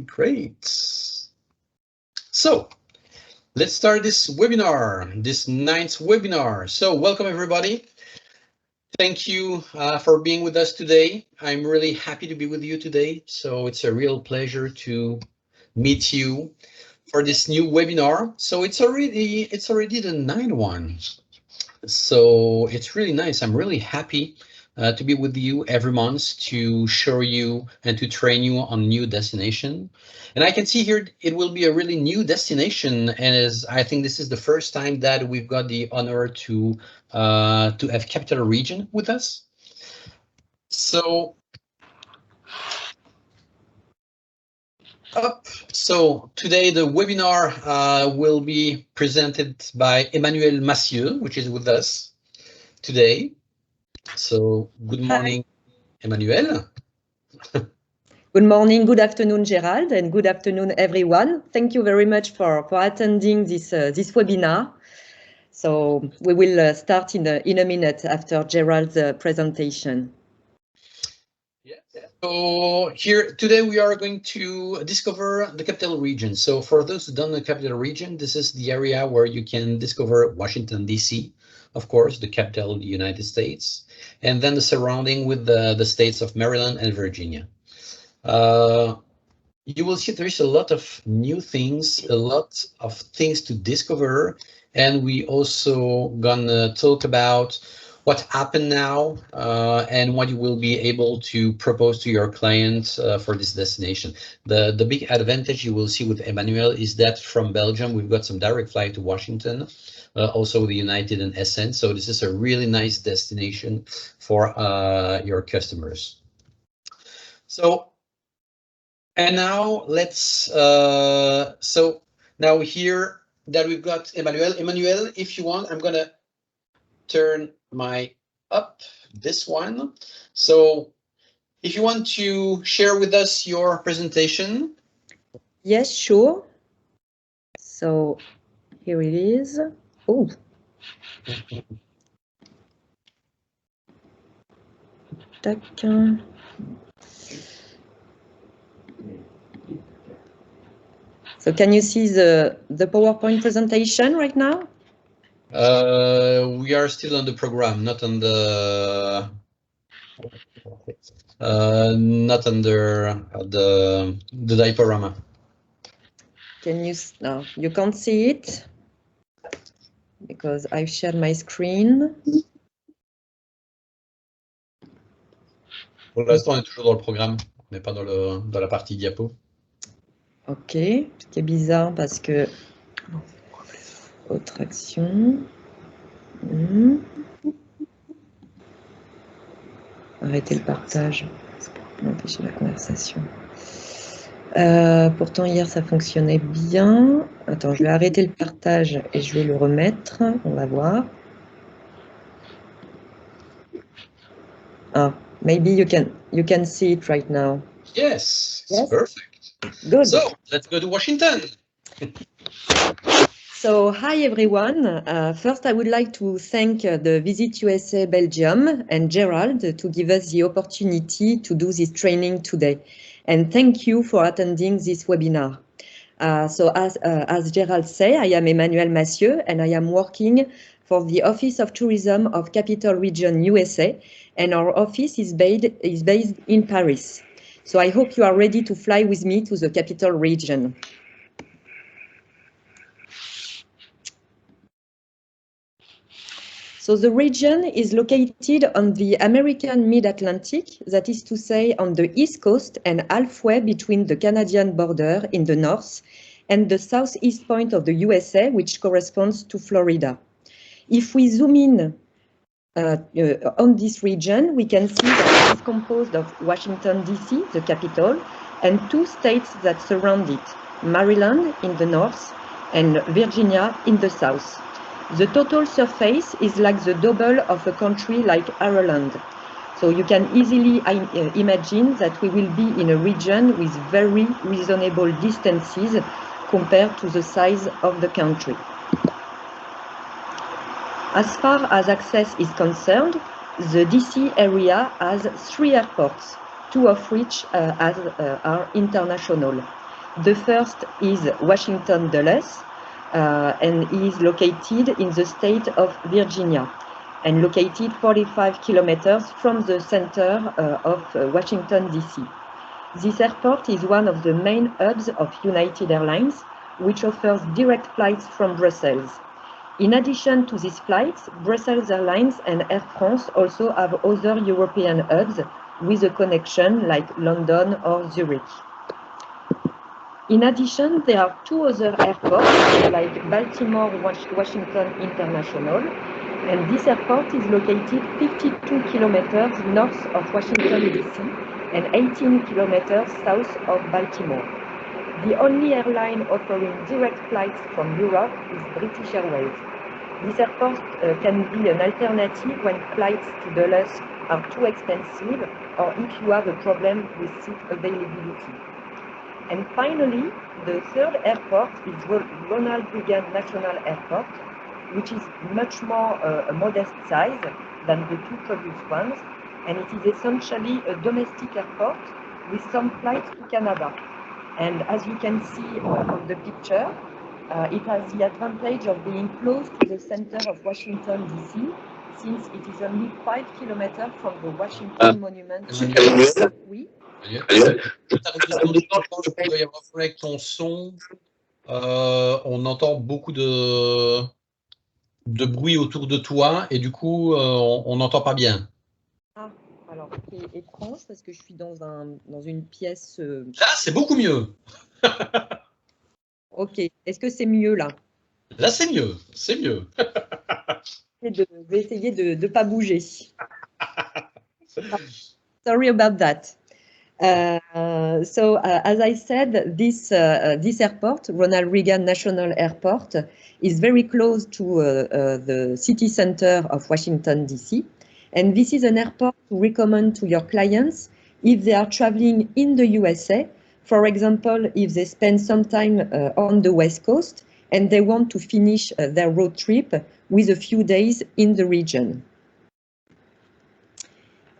Great. So let's start this webinar, this 9th webinar. So welcome everybody. Thank you for being with us today. I'm really happy to be with you today. So it's a real pleasure to meet you for this new webinar. So it's already the 9th one. So it's really nice. I'm really happy to be with you every month to show you and to train you on new destination. And I can see here it will be a really new destination, and as I think this is the first time that we've got the honor to have Capital Region with us. So So today the webinar will be presented by Emmanuel Massieu, which is with us today. So good morning, Emmanuel. Good morning, good afternoon, Gerald, and good afternoon, everyone. Thank you very much for attending this webinar. So we will start in a minute after Gerald's presentation. So here today we are going to discover the Capital Region. So for those who don't know Capital Region, this is the area where you can discover Washington, D.C., of course, the capital of the United States, and then the surrounding with the states of Maryland and Virginia. You will see there's a lot of new things, a lot of things to discover, and we also gonna talk about what happened now and what you will be able to propose to your client for this destination. The big advantage you will see with Emmanuel is that from Belgium we've got some direct flight to Washington, also the United and SN. So this is a really nice destination for your customers. So. And now let's, so now here that we've got Emmanuel. Emmanuel, if you want, I'm gonna turn my up this one. So if you want to share with us your presentation. Yes, sure. So here it is. Oh. Tac. So can you see the PowerPoint presentation right now? We are still on the program, not on the not under the diaporama. Can you? No, you can't see it because I've shared my screen. Pour l'instant, on est toujours dans le programme, mais pas dans la partie diapo. Ok, ce qui est bizarre parce que autre action. Arrêter le partage pour empêcher la conversation. Pourtant hier ça fonctionnait bien. Attends, je vais arrêter le partage et je vais le remettre. On va voir. Ah, maybe you can see it right now. Yes, it's perfect. Good. So let's go to Washington. So, hi everyone. First, I would like to thank the Visit USA Belgium and Gerald to give us the opportunity to do this training today. And thank you for attending this webinar. So, as Gerald said, I am Emmanuel Massieu and I am working for the Office of Tourism of Capital Region USA, and our office is based in Paris. So, I hope you are ready to fly with me to the Capital Region. So the region is located on the American mid-Atlantic, that is to say on the east coast and halfway between the Canadian border in the north and the southeast point of the USA, which corresponds to Florida. If we zoom in on this region, we can see that it is composed of Washington, D.C., the capital, and two states that surround it, Maryland in the north and Virginia in the south. The total surface is like the double of a country like Ireland. So you can easily imagine that we will be in a region with very reasonable distances compared to the size of the country. As far as access is concerned, the DC area has 3 airports, 2 of which are international. The first is Washington Dulles, and is located in the state of Virginia and located 45 kilometers from the center of Washington, D.C. This airport is one of the main hubs of United Airlines, which offers direct flights from Brussels. In addition to these flights, Brussels Airlines and Air France also have other European hubs with a connection like London or Zurich. In addition, there are two other airports like Baltimore Washington International, and this airport is located 52 kilometers north of Washington, D.C. and 18 kilometers south of Baltimore. The only airline offering direct flights from Europe is British Airways. This airport can be an alternative when flights to Dulles are too expensive or if you have a problem with seat availability. And finally, the third airport is Ronald Reagan National Airport, which is much more a modest size than the two previous ones, and it is essentially a domestic airport with some flights to Canada. And as you can see on the picture, it has the advantage of being close to the center of Washington, D.C., since it is only 5 kilometers from the Washington Monument. Oui. Je peux y avoir avec ton son. On entend beaucoup de bruit autour de toi et du coup, on n'entend pas bien. Ah, alors c'est étrange parce que je suis dans une pièce. Là, c'est beaucoup mieux. Ok, est-ce que c'est mieux là? Là, c'est mieux, c'est mieux. Je vais essayer de ne pas bouger. Sorry about that. As I said, this airport, Ronald Reagan National Airport, is very close to the city center of Washington, D.C. And this is an airport to recommend to your clients if they are traveling in the USA. For example, if they spend some time on the West Coast and they want to finish their road trip with a few days in the region.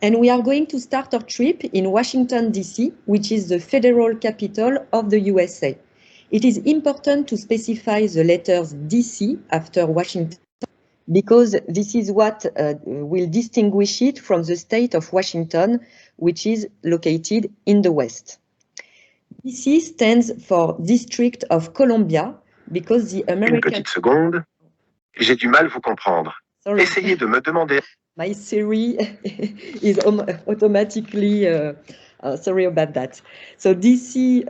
And we are going to start our trip in Washington, D.C., which is the federal capital of the USA. It is important to specify the letters D.C. after Washington, because this is what will distinguish it from the state of Washington, which is located in the West. D.C. stands for District of Columbia, because the American... Une petite seconde, j'ai du mal vous comprendre. Sorry. Essayez de me demander... My Siri is automatically, sorry about that. So DC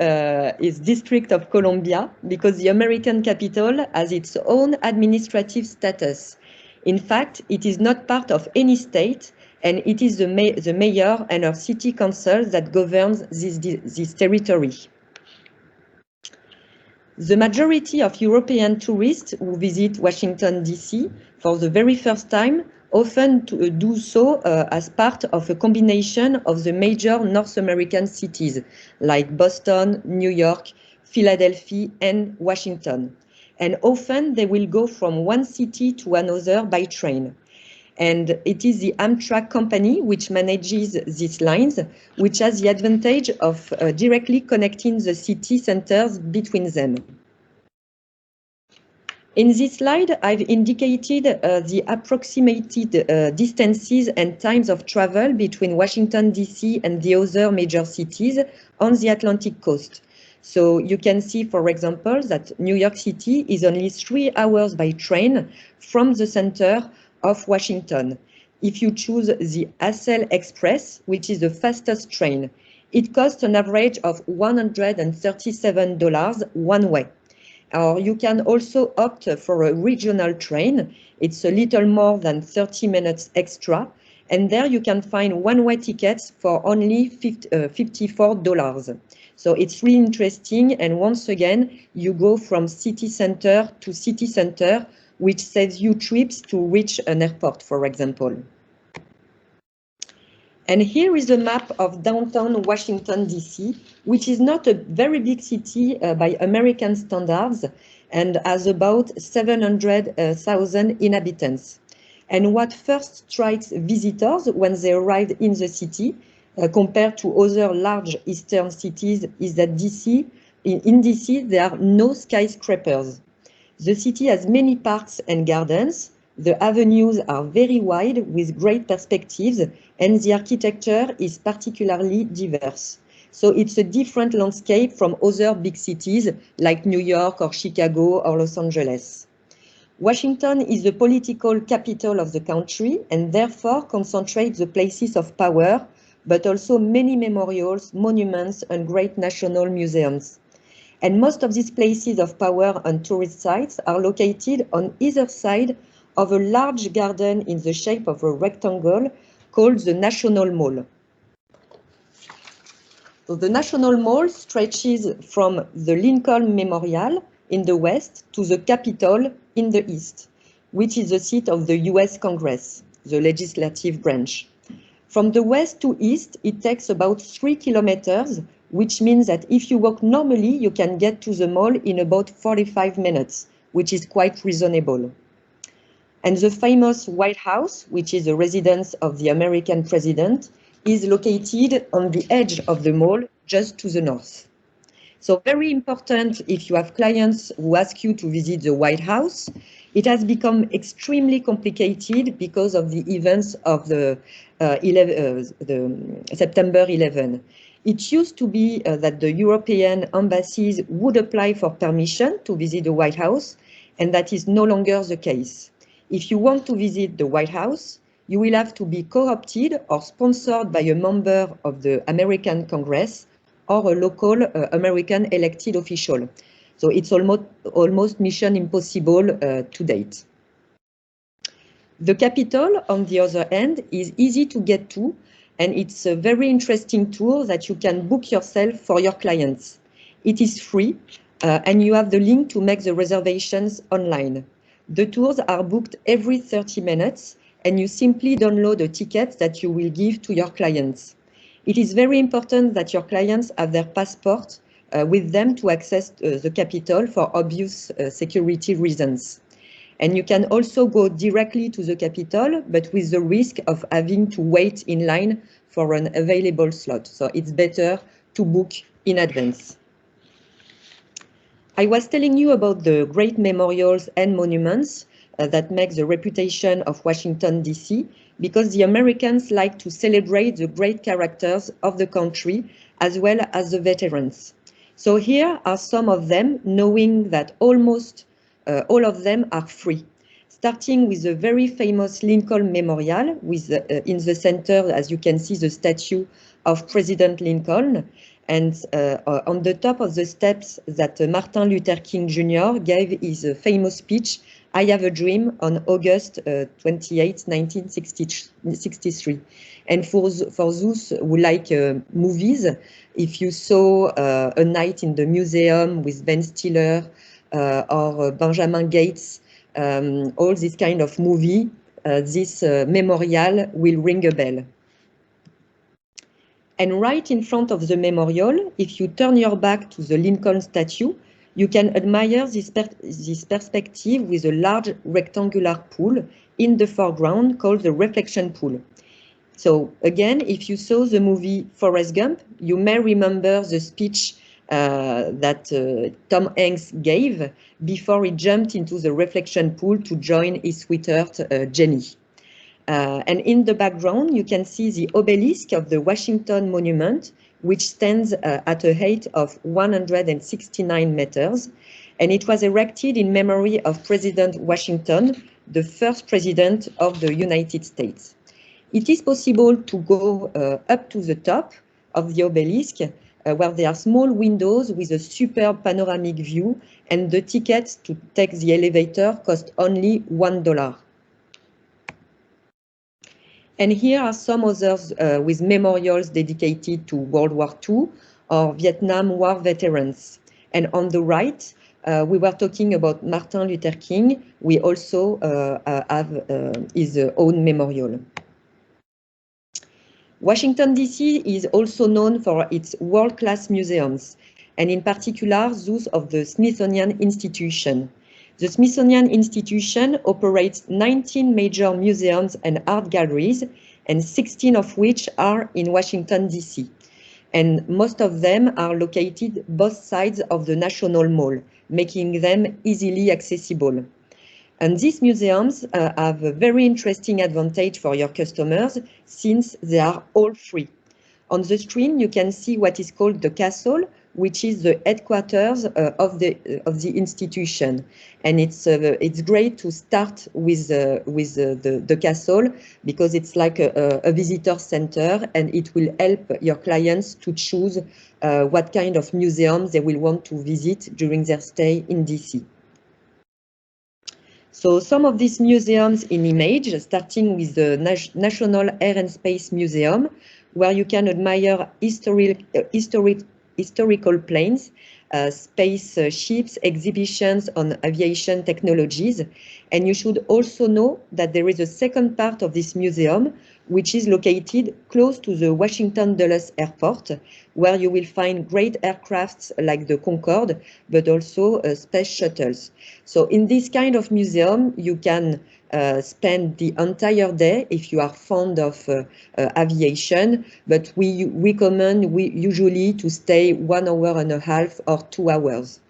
is District of Columbia because the American capital has its own administrative status. In fact, it is not part of any state, and it is the mayor and our city council that governs this territory. The majority of European tourists who visit Washington, D.C. for the very first time often do so as part of a combination of the major North American cities like Boston, New York, Philadelphia, and Washington. And often they will go from one city to another by train. And it is the Amtrak company which manages these lines, which has the advantage of directly connecting the city centers between them. In this slide, I've indicated the approximated distances and times of travel between Washington, D.C. and the other major cities on the Atlantic coast. So you can see, for example, that New York City is only 3 hours by train from the center of Washington. If you choose the Acela Express, which is the fastest train, it costs an average of $137 one way. Or you can also opt for a regional train. It's a little more than 30 minutes extra. And there you can find one-way tickets for only $54. So it's really interesting. And once again, you go from city center to city center, which saves you trips to reach an airport, for example. And here is a map of downtown Washington, D.C., which is not a very big city by American standards and has about 700,000 inhabitants. And what first strikes visitors when they arrive in the city, compared to other large eastern cities, is that D.C. In DC, there are no skyscrapers. The city has many parks and gardens. The avenues are very wide with great perspectives, and the architecture is particularly diverse. So it's a different landscape from other big cities like New York or Chicago or Los Angeles. Washington is the political capital of the country and therefore concentrates the places of power, but also many memorials, monuments, and great national museums. And most of these places of power and tourist sites are located on either side of a large garden in the shape of a rectangle called the National Mall. So the National Mall stretches from the Lincoln Memorial in the west to the Capitol in the east, which is the seat of the US Congress, the legislative branch. From the west to east, it takes about 3 kilometers, which means that if you walk normally, you can get to the mall in about 45 minutes, which is quite reasonable. And the famous White House, which is the residence of the American president, is located on the edge of the mall, just to the north. So very important if you have clients who ask you to visit the White House. It has become extremely complicated because of the events of the September 11. It used to be that the European embassies would apply for permission to visit the White House, and that is no longer the case. If you want to visit the White House, you will have to be co-opted or sponsored by a member of the American Congress or a local American elected official. So it's almost mission impossible to date. The Capitol, on the other hand, is easy to get to, and it's a very interesting tour that you can book yourself for your clients. It is free, and you have the link to make the reservations online. The tours are booked every 30 minutes, and you simply download a ticket that you will give to your clients. It is very important that your clients have their passport with them to access the Capitol for obvious security reasons. And you can also go directly to the Capitol, but with the risk of having to wait in line for an available slot. So it's better to book in advance. I was telling you about the great memorials and monuments that make the reputation of Washington, D.C., because the Americans like to celebrate the great characters of the country as well as the veterans. So here are some of them, knowing that almost all of them are free. Starting with the very famous Lincoln Memorial, with in the center, as you can see, the statue of President Lincoln. And on the top of the steps that Martin Luther King Jr. gave his famous speech, I Have a Dream, on August 28, 1963. And for those who like movies, if you saw A Night in the Museum with Ben Stiller or Benjamin Gates, all this kind of movie, this memorial will ring a bell. And right in front of the memorial, if you turn your back to the Lincoln statue, you can admire this perspective with a large rectangular pool in the foreground called the reflection pool. So again, if you saw the movie Forrest Gump, you may remember the speech that Tom Hanks gave before he jumped into the reflection pool to join his sweetheart, Jenny. And in the background, you can see the obelisk of the Washington Monument, which stands at a height of 169 meters. And it was erected in memory of President Washington, the first president of the United States. It is possible to go up to the top of the obelisk, where there are small windows with a superb panoramic view, and the tickets to take the elevator cost only $1. And here are some others with memorials dedicated to World War II or Vietnam War veterans. And on the right, we were talking about Martin Luther King. We also have his own memorial. Washington, D.C. is also known for its world-class museums, and in particular, those of the Smithsonian Institution. The Smithsonian Institution operates 19 major museums and art galleries, and 16 of which are in Washington, D.C. And most of them are located both sides of the National Mall, making them easily accessible. And these museums have a very interesting advantage for your customers since they are all free. On the screen, you can see what is called the castle, which is the headquarters of the institution. And it's great to start with the castle because it's like a visitor center, and it will help your clients to choose what kind of museums they will want to visit during their stay in DC. So some of these museums in image, starting with the National Air and Space Museum, where you can admire historical planes, space ships, exhibitions on aviation technologies. And you should also know that there is a second part of this museum, which is located close to the Washington Dulles Airport, where you will find great aircrafts like the Concorde, but also space shuttles. So in this kind of museum, you can spend the entire day if you are fond of aviation, but we recommend usually to stay 1 hour and a half or 2 hours.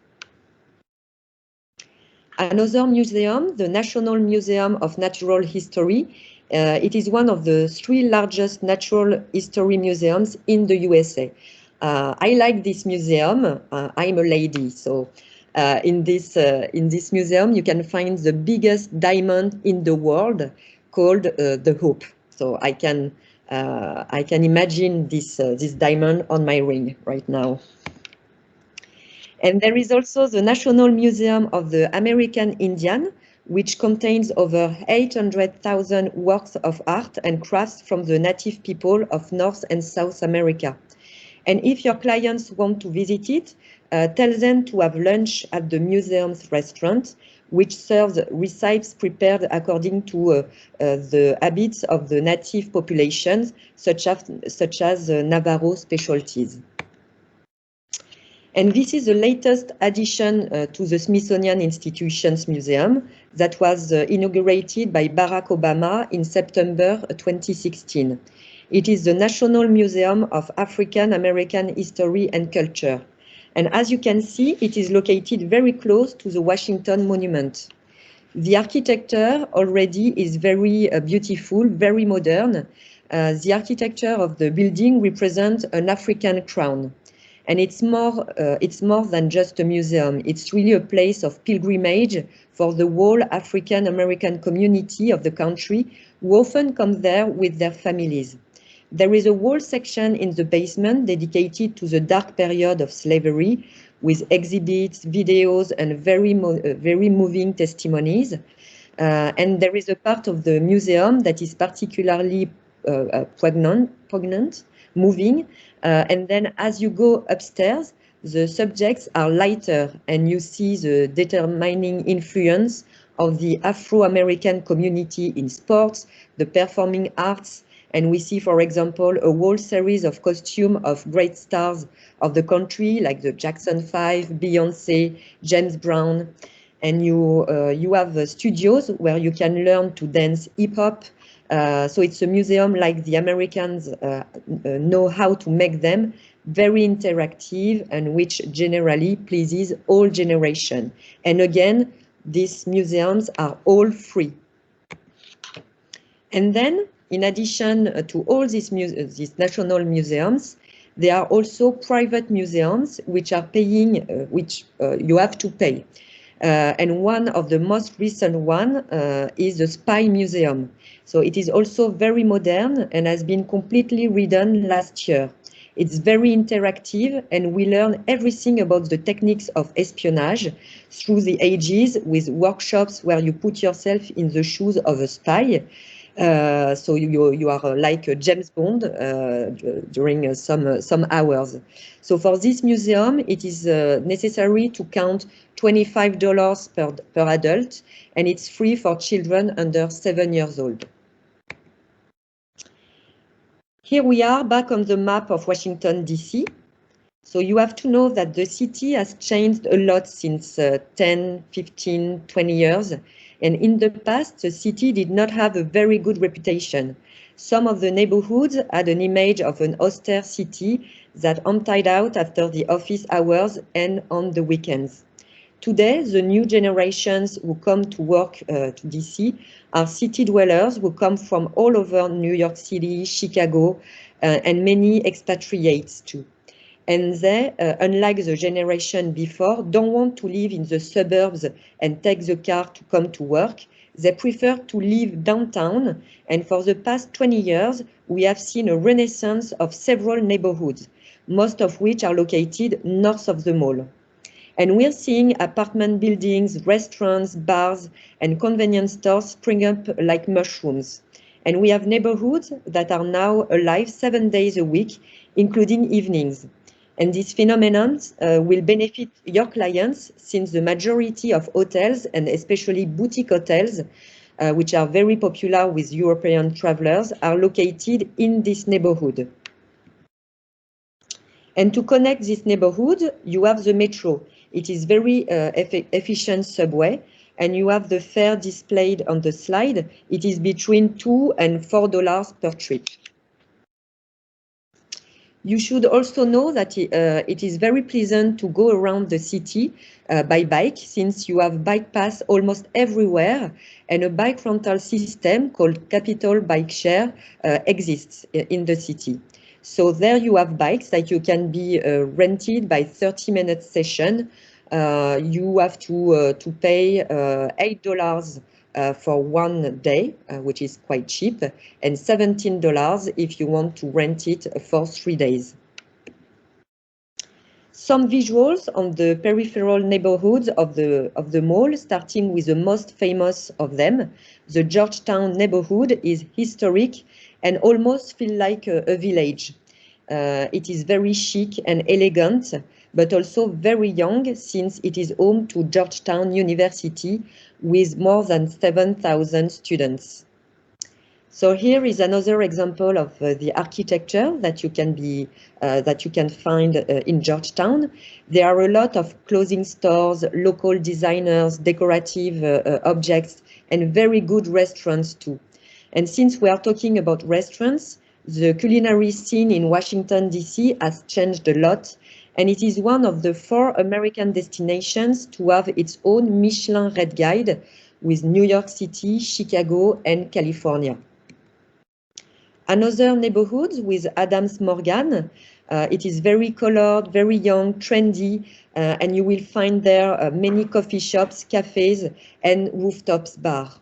Another museum, the National Museum of Natural History, it is one of the 3 largest natural history museums in the USA. I like this museum. I'm a lady, so in this museum you can find the biggest diamond in the world called the Hope. So I can imagine this diamond on my ring right now. And there is also the National Museum of the American Indian, which contains over 800,000 works of art and crafts from the native people of North and South America. And if your clients want to visit it, tell them to have lunch at the museum's restaurant, which serves recipes prepared according to the habits of the native populations, such as Navajo specialties. And this is the latest addition to the Smithsonian Institutions Museum that was inaugurated by Barack Obama in September 2016. It is the National Museum of African American History and Culture. And as you can see, it is located very close to the Washington Monument. The architecture already is very beautiful, very modern. The architecture of the building represents an African crown. And it's more than just a museum. It's really a place of pilgrimage for the whole African American community of the country, who often come there with their families. There is a whole section in the basement dedicated to the dark period of slavery, with exhibits, videos, and very moving testimonies. And there is a part of the museum that is particularly poignant, moving. And then as you go upstairs, the subjects are lighter, and you see the determining influence of the Afro-American community in sports, the performing arts, and we see, for example, a whole series of costumes of great stars of the country, like the Jackson 5, Beyoncé, James Brown. And you have studios where you can learn to dance hip-hop. So it's a museum like the Americans know how to make them, very interactive, and which generally pleases all generations. And again, these museums are all free. And then, in addition to all these national museums, there are also private museums which are paying, you have to pay. And one of the most recent one is the Spy Museum. So it is also very modern and has been completely redone last year. It's very interactive, and we learn everything about the techniques of espionage through the ages, with workshops where you put yourself in the shoes of a spy. So you are like a James Bond during some hours. So for this museum, it is necessary to count $25 per adult, and it's free for children under 7 years old. Here we are back on the map of Washington, D.C. So you have to know that the city has changed a lot since 10, 15, 20 years. And in the past, the city did not have a very good reputation. Some of the neighborhoods had an image of an austere city that emptied out after the office hours and on the weekends. Today, the new generations who come to work to DC are city dwellers who come from all over New York City, Chicago, and many expatriates too. And they, unlike the generation before, don't want to live in the suburbs and take the car to come to work. They prefer to live downtown, and for the past 20 years, we have seen a renaissance of several neighborhoods, most of which are located north of the mall. And we're seeing apartment buildings, restaurants, bars, and convenience stores spring up like mushrooms. And we have neighborhoods that are now alive 7 days a week, including evenings. And this phenomenon will benefit your clients, since the majority of hotels, and especially boutique hotels, which are very popular with European travelers, are located in this neighborhood. And to connect this neighborhood, you have the metro. It is very efficient subway, and you have the fare displayed on the slide. It is between $2 and $4 per trip. You should also know that it is very pleasant to go around the city by bike, since you have bike paths almost everywhere, and a bike rental system called Capital Bike Share exists in the city. So there you have bikes that you can be rented by 30-minute session. You have to pay $8 for 1 day, which is quite cheap, and $17 if you want to rent it for 3 days. Some visuals on the peripheral neighborhoods of the mall, starting with the most famous of them. The Georgetown neighborhood is historic and almost feel like a village. It is very chic and elegant, but also very young, since it is home to Georgetown University with more than 7,000 students. So here is another example of the architecture that you can find in Georgetown. There are a lot of clothing stores, local designers, decorative objects, and very good restaurants too. And since we are talking about restaurants, the culinary scene in Washington, D.C. has changed a lot, and it is one of the 4 American destinations to have its own Michelin Red Guide, with New York City, Chicago, and California. Another neighborhood with Adams Morgan. It is very colored, very young, trendy, and you will find there many coffee shops, cafes, and rooftops bar.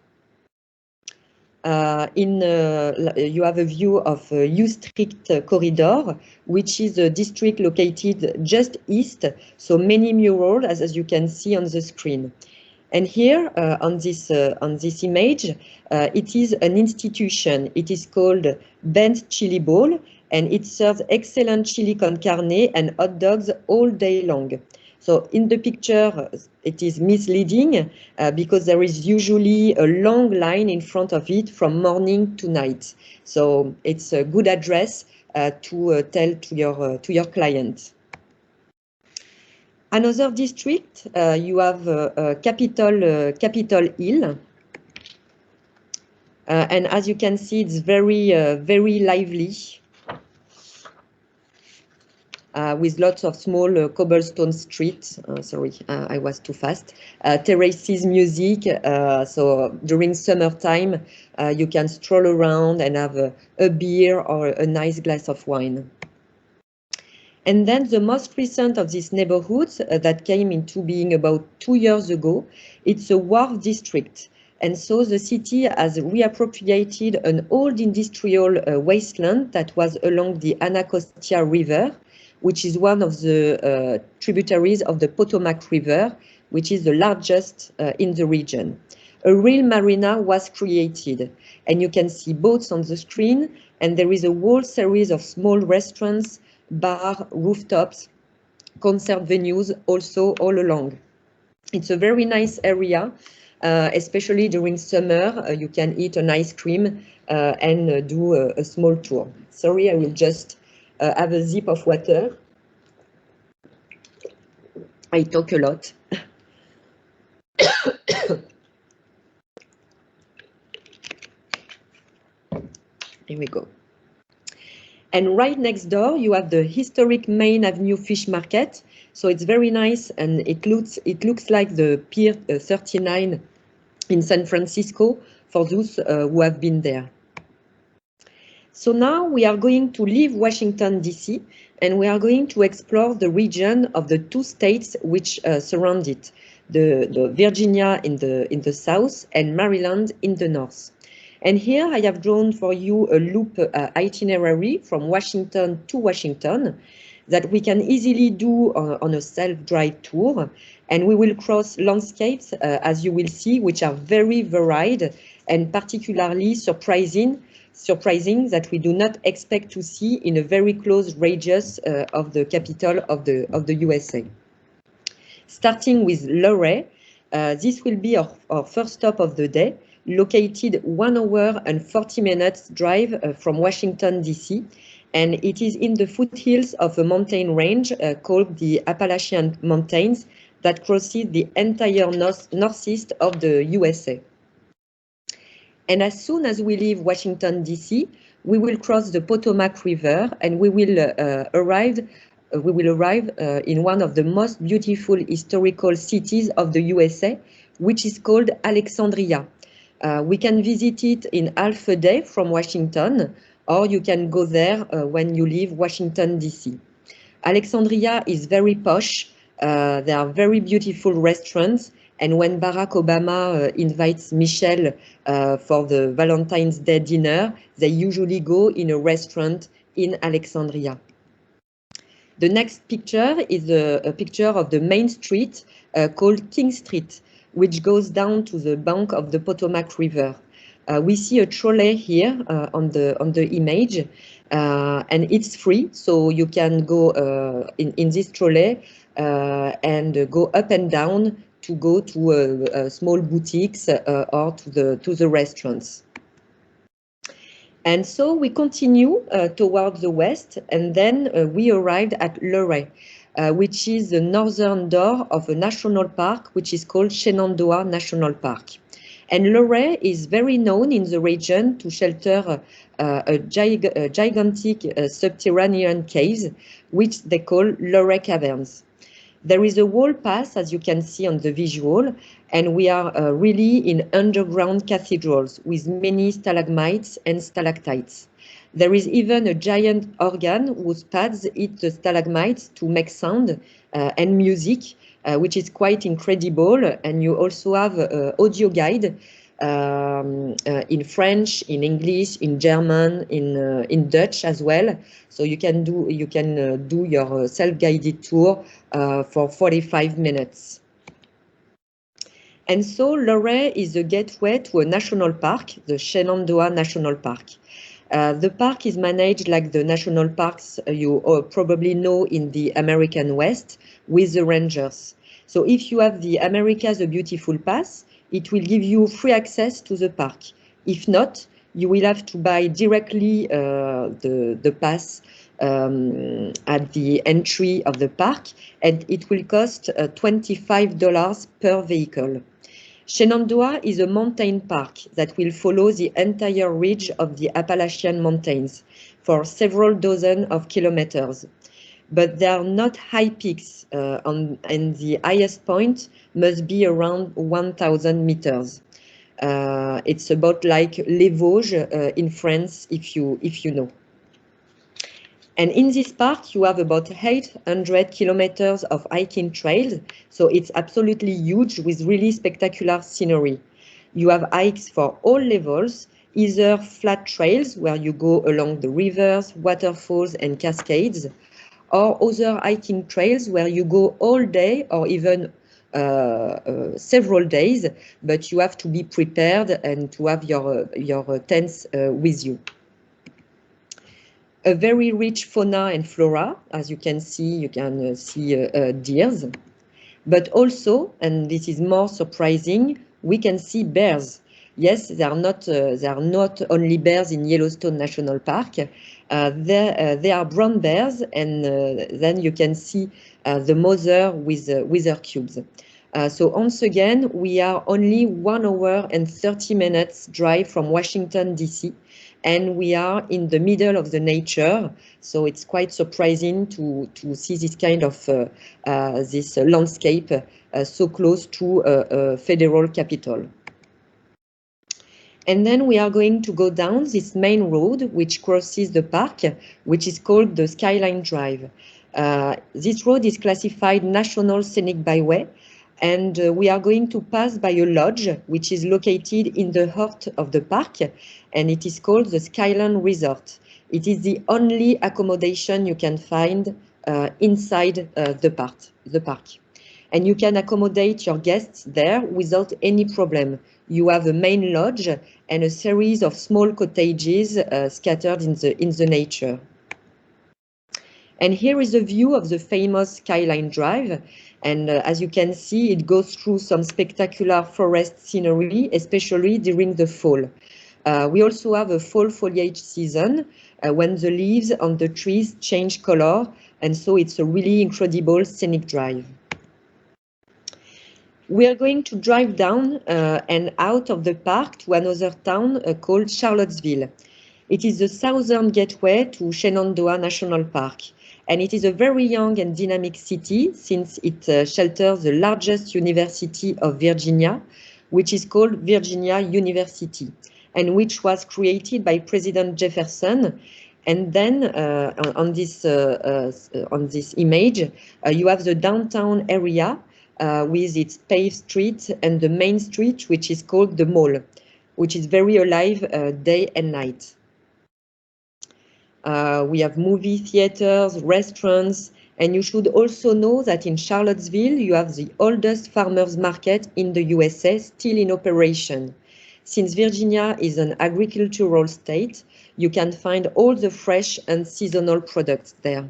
You have a view of U Street corridor, which is a district located just east, so many murals, as you can see on the screen. And here on this image, it is an institution. It is called Ben's Chili Bowl, and it serves excellent chili con carne and hot dogs all day long. So in the picture, it is misleading because there is usually a long line in front of it from morning to night. So it's a good address to tell to your client. Another district, you have Capitol Hill. And as you can see, it's very lively. With lots of small cobblestone streets. Sorry, I was too fast. Terraces, music. So during summertime, you can stroll around and have a beer or a nice glass of wine. And then the most recent of these neighborhoods that came into being about 2 years ago, it's a wharf district. And so the city has reappropriated an old industrial wasteland that was along the Anacostia River, which is one of the tributaries of the Potomac River, which is the largest in the region. A real marina was created, and you can see boats on the screen, and there is a whole series of small restaurants, bars, rooftops, concert venues also all along. It's a very nice area, especially during summer. You can eat an ice cream and do a small tour. Sorry, I will just have a sip of water. I talk a lot. Here we go. And right next door, you have the historic Main Avenue Fish Market. So it's very nice, and it looks like the Pier 39 in San Francisco for those who have been there. So now we are going to leave Washington, D.C., and we are going to explore the region of the two states which surround it, the Virginia in the south and Maryland in the north. And here I have drawn for you a loop itinerary from Washington to Washington that we can easily do on a self-drive tour. And we will cross landscapes, as you will see, which are very varied and particularly surprising that we do not expect to see in a very close radius of the capital of the USA. Starting with Luray, this will be our first stop of the day, located 1 hour and 40 minutes drive from Washington, D.C., and it is in the foothills of a mountain range called the Appalachian Mountains that crosses the entire northeast of the USA. And as soon as we leave Washington, D.C., we will cross the Potomac River and we will arrive in one of the most beautiful historical cities of the USA, which is called Alexandria. We can visit it in half a day from Washington, or you can go there when you leave Washington, D.C. Alexandria is very posh. There are very beautiful restaurants. And when Barack Obama invites Michelle for the Valentine's Day dinner, they usually go in a restaurant in Alexandria. The next picture is a picture of the main street called King Street, which goes down to the bank of the Potomac River. We see a trolley here on the image, and it's free, so you can go in this trolley and go up and down to go to small boutiques or to the restaurants. And so we continue towards the west, and then we arrived at Luray, which is the northern door of a national park, which is called Shenandoah National Park. And Luray is very known in the region to shelter a gigantic subterranean caves, which they call Luray Caverns. There is a wall pass, as you can see on the visual, and we are really in underground cathedrals with many stalagmites and stalactites. There is even a giant organ whose pads hit the stalagmites to make sound and music, which is quite incredible. And you also have an audio guide in French, in English, in German, in Dutch as well. So you can do your self-guided tour for 45 minutes. And so Luray is the gateway to a national park, the Shenandoah National Park. The park is managed like the national parks you probably know in the American West with the rangers. So if you have the America's a Beautiful Pass, it will give you free access to the park. If not, you will have to buy directly the pass at the entry of the park, and it will cost $25 per vehicle. Shenandoah is a mountain park that will follow the entire ridge of the Appalachian Mountains for several dozen of kilometers. But there are not high peaks, and the highest point must be around 1,000 meters. It's about like Les Vosges in France, if you know. And in this park, you have about 800 kilometers of hiking trails. So it's absolutely huge with really spectacular scenery. You have hikes for all levels, either flat trails where you go along the rivers, waterfalls, and cascades, or other hiking trails where you go all day or even several days, but you have to be prepared and to have your tents with you. A very rich fauna and flora, as you can see deers, but also, and this is more surprising, we can see bears. Yes, there are not only bears in Yellowstone National Park. There are brown bears, and then you can see the mother with her cubs. So once again, we are only 1 hour and 30 minutes drive from Washington, D.C., and we are in the middle of the nature. So it's quite surprising to see this kind of this landscape so close to a federal capital. And then we are going to go down this main road, which crosses the park, which is called the Skyline Drive. This road is classified National Scenic Byway, and we are going to pass by a lodge, which is located in the heart of the park, and it is called the Skyline Resort. It is the only accommodation you can find inside the park. And you can accommodate your guests there without any problem. You have a main lodge and a series of small cottages scattered in the nature. And here is a view of the famous Skyline Drive. And as you can see, it goes through some spectacular forest scenery, especially during the fall. We also have a fall foliage season when the leaves on the trees change color. And so it's a really incredible scenic drive. We are going to drive down and out of the park to another town called Charlottesville. It is the southern gateway to Shenandoah National Park. And it is a very young and dynamic city since it shelters the largest university of Virginia, which is called Virginia University, and which was created by President Jefferson. And then on this image, you have the downtown area with its paved street and the main street, which is called the Mall, which is very alive day and night. We have movie theaters, restaurants, and you should also know that in Charlottesville, you have the oldest farmers market in the USA still in operation. Since Virginia is an agricultural state, you can find all the fresh and seasonal products there.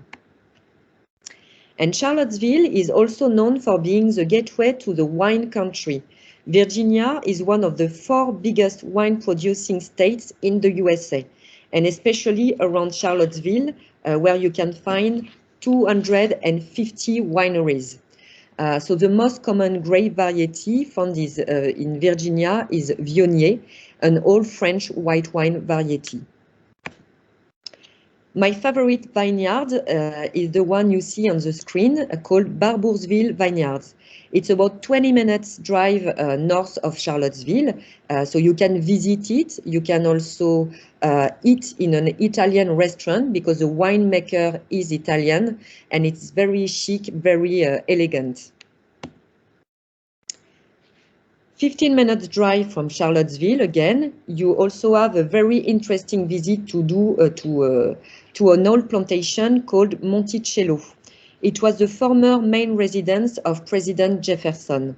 And Charlottesville is also known for being the gateway to the wine country. Virginia is one of the 4 biggest wine producing states in the USA, and especially around Charlottesville, where you can find 250 wineries. So the most common grape variety found in Virginia is Viognier, an old French white wine variety. My favorite vineyard is the one you see on the screen called Barboursville Vineyards. It's about 20 minutes drive north of Charlottesville, so you can visit it. You can also eat in an Italian restaurant because the winemaker is Italian, and it's very chic, very elegant. 15 minutes drive from Charlottesville again. You also have a very interesting visit to do to an old plantation called Monticello. It was the former main residence of President Jefferson.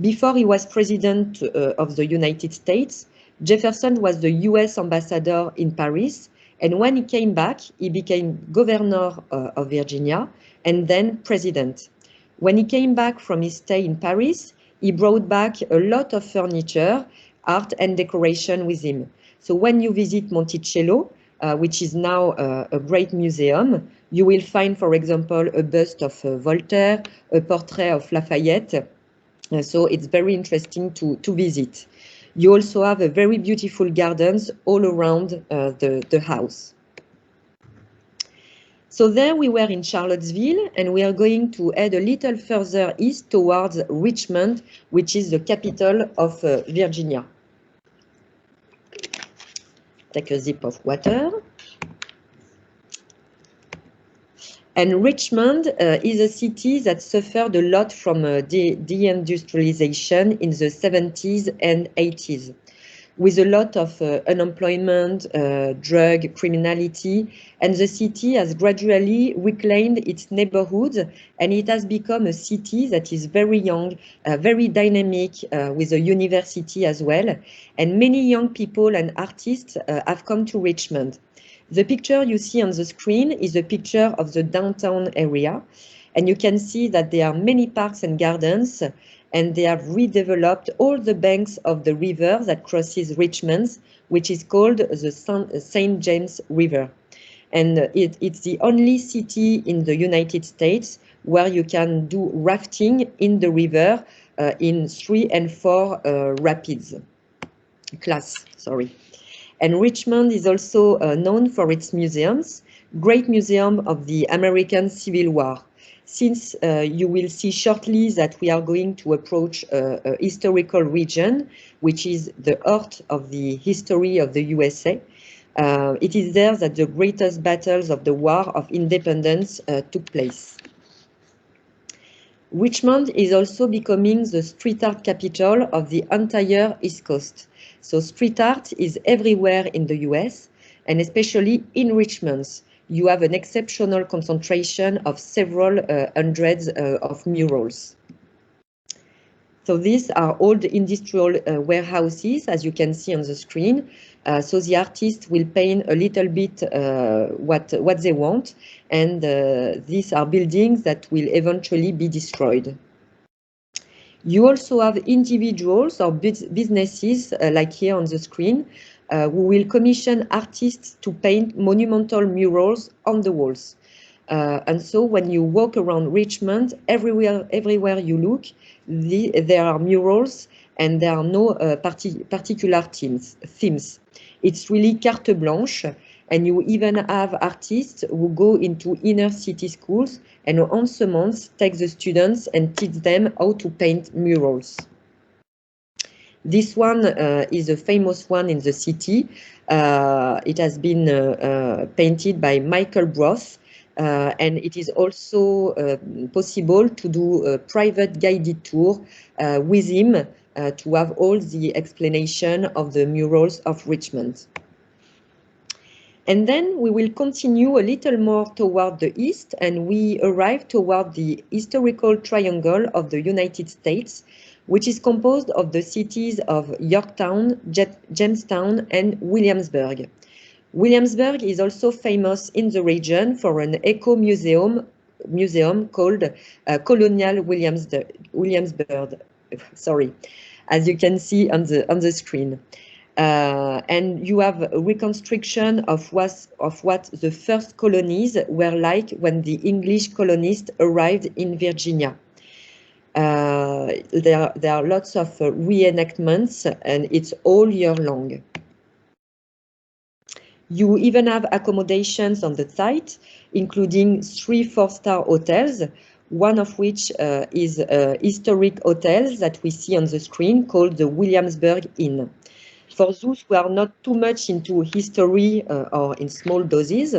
Before he was president of the United States, Jefferson was the US ambassador in Paris, and when he came back, he became governor of Virginia and then president. When he came back from his stay in Paris, he brought back a lot of furniture, art and decoration with him. So when you visit Monticello, which is now a great museum, you will find, for example, a bust of Voltaire, a portrait of Lafayette. So it's very interesting to visit. You also have a very beautiful gardens all around the house. So there we were in Charlottesville, and we are going to head a little further east towards Richmond, which is the capital of Virginia. Take a sip of water. And Richmond is a city that suffered a lot from deindustrialization in the 70s and 80s, with a lot of unemployment, drug criminality, and the city has gradually reclaimed its neighborhoods, and it has become a city that is very young, very dynamic, with a university as well, and many young people and artists have come to Richmond. The picture you see on the screen is a picture of the downtown area, and you can see that there are many parks and gardens, and they have redeveloped all the banks of the river that crosses Richmond, which is called the St. James River. And it's the only city in the United States where you can do rafting in the river in 3 and 4 rapids class, sorry. And Richmond is also known for its museums, Great Museum of the American Civil War. Since you will see shortly that we are going to approach a historical region, which is the heart of the history of the USA, it is there that the greatest battles of the War of Independence took place. Richmond is also becoming the street art capital of the entire East Coast. So street art is everywhere in the US, and especially in Richmond. You have an exceptional concentration of several hundreds of murals. So these are old industrial warehouses, as you can see on the screen. So the artist will paint a little bit what they want, and these are buildings that will eventually be destroyed. You also have individuals or businesses, like here on the screen, who will commission artists to paint monumental murals on the walls. And so when you walk around Richmond, everywhere you look, there are murals and there are no particular themes. It's really carte blanche, and you even have artists who go into inner city schools and once a month take the students and teach them how to paint murals. This one is a famous one in the city. It has been painted by Michael Broth, and it is also possible to do a private guided tour with him to have all the explanation of the murals of Richmond. And then we will continue a little more toward the east, and we arrive toward the historical triangle of the United States, which is composed of the cities of Yorktown, Jamestown, and Williamsburg. Williamsburg is also famous in the region for an eco-museum called Colonial Williamsburg. Sorry, as you can see on the screen. And you have a reconstruction of what the first colonies were like when the English colonists arrived in Virginia. There are lots of reenactments, and it's all year long. You even have accommodations on the site, including 3 4-star hotels, one of which is a historic hotel that we see on the screen called the Williamsburg Inn. For those who are not too much into history or in small doses,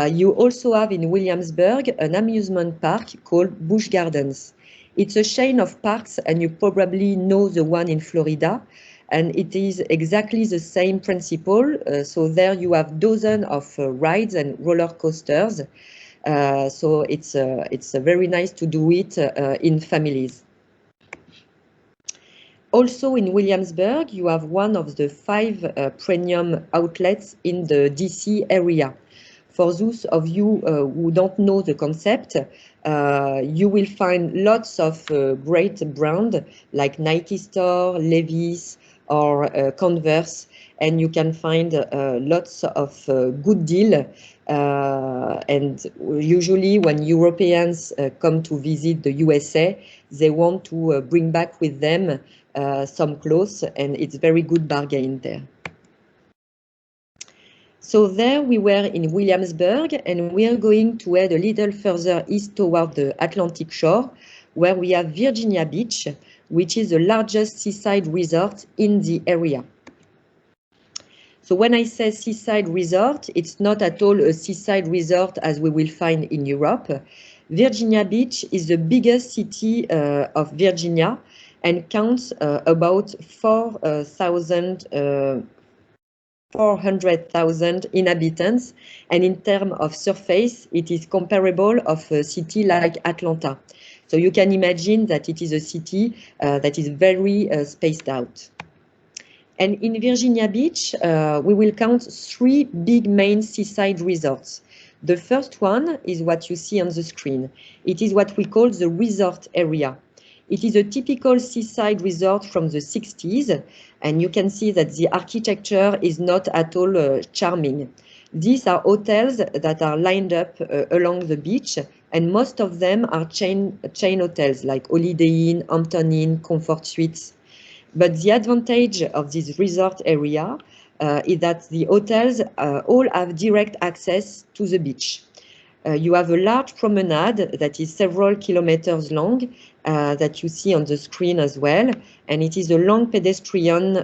you also have in Williamsburg an amusement park called Busch Gardens. It's a chain of parks, and you probably know the one in Florida, and it is exactly the same principle. So there you have dozens of rides and roller coasters. So it's very nice to do it in families. Also in Williamsburg, you have one of the 5 premium outlets in the DC area. For those of you who don't know the concept, you will find lots of great brands like Nike Store, Levi's, or Converse, and you can find lots of good deal. And usually when Europeans come to visit the USA, they want to bring back with them some clothes, and it's very good bargain there. So there we were in Williamsburg, and we are going to head a little further east toward the Atlantic shore, where we have Virginia Beach, which is the largest seaside resort in the area. So when I say seaside resort, it's not at all a seaside resort as we will find in Europe. Virginia Beach is the biggest city of Virginia and counts about 400,000 inhabitants, and in terms of surface, it is comparable of a city like Atlanta. So you can imagine that it is a city that is very spaced out. And in Virginia Beach, we will count 3 big main seaside resorts. The first one is what you see on the screen. It is what we call the resort area. It is a typical seaside resort from the 60s, and you can see that the architecture is not at all charming. These are hotels that are lined up along the beach, and most of them are chain hotels like Holiday Inn, Hampton Inn, Comfort Suites. But the advantage of this resort area is that the hotels all have direct access to the beach. You have a large promenade that is several kilometers long that you see on the screen as well, and it is a long pedestrian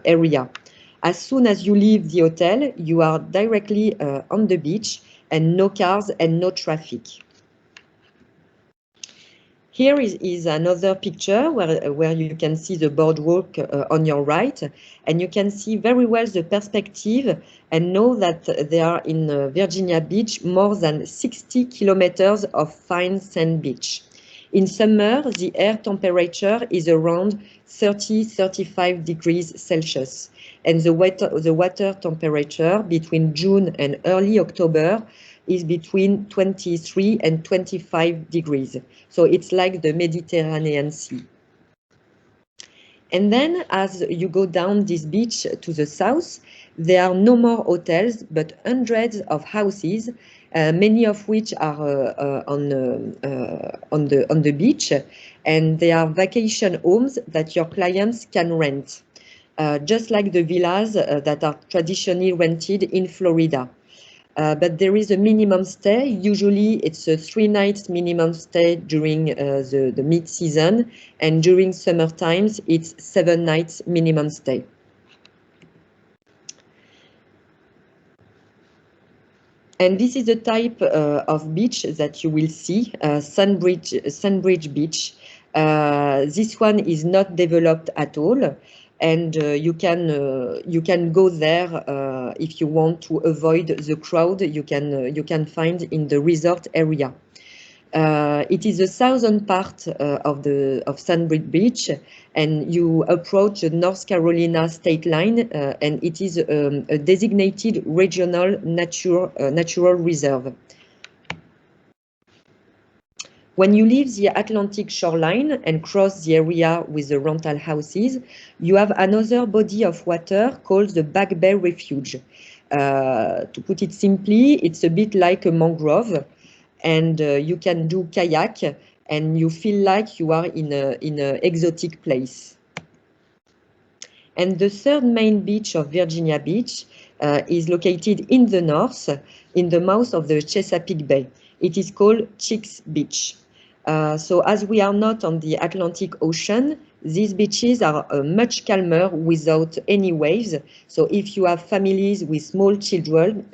area. As soon as you leave the hotel, you are directly on the beach and no cars and no traffic. Here is another picture where you can see the boardwalk on your right, and you can see very well the perspective and know that there are in Virginia Beach more than 60 kilometers of fine sand beach. In summer, the air temperature is around 30-35 degrees Celsius, and the water temperature between June and early October is between 23 and 25 degrees. So it's like the Mediterranean Sea. And then as you go down this beach to the south, there are no more hotels, but hundreds of houses, many of which are on the beach, and they are vacation homes that your clients can rent, just like the villas that are traditionally rented in Florida. But there is a minimum stay. Usually it's a 3 nights minimum stay during the mid-season, and during summer times it's 7 nights minimum stay. And this is the type of beach that you will see, Sandbridge Beach. This one is not developed at all, and you can go there if you want to avoid the crowd. You can find in the resort area. It is the southern part of Sandbridge Beach, and you approach the North Carolina state line, and it is a designated regional natural reserve. When you leave the Atlantic shoreline and cross the area with the rental houses, you have another body of water called the Back Bay Refuge. To put it simply, it's a bit like a mangrove, and you can do kayak, and you feel like you are in an exotic place. And the third main beach of Virginia Beach is located in the north, in the mouth of the Chesapeake Bay. It is called Cheeks Beach. So as we are not on the Atlantic Ocean, these beaches are much calmer without any waves. So if you have families with small children,